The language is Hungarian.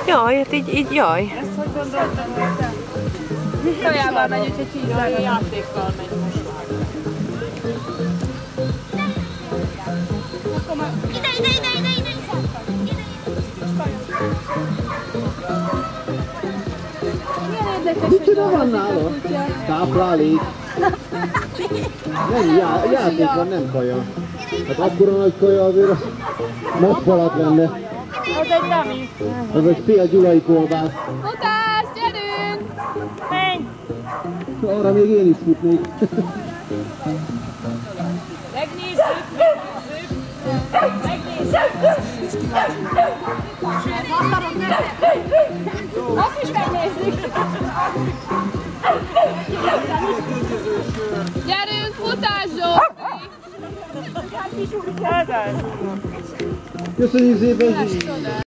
Jaj, hát így jaj. Ezt hogy gondoltad, hogy te? Kajával megy, úgyhogy csípszállal. Játékkal megy most már. Milyen érdekes, Mit hogy van nála? Táplálék. Nem, játék van, nem kaja. Hát akkora nagy kaja azért a nagyfalat lenne. Ez egy dummy. Az egy fél gyulai kolbász. Futás, gyerünk! Menj! Arra még én is futnék. Megnézzük! Azt is megnézzük! Gyerünk, futás, Zsófi! Köszönjük szépen!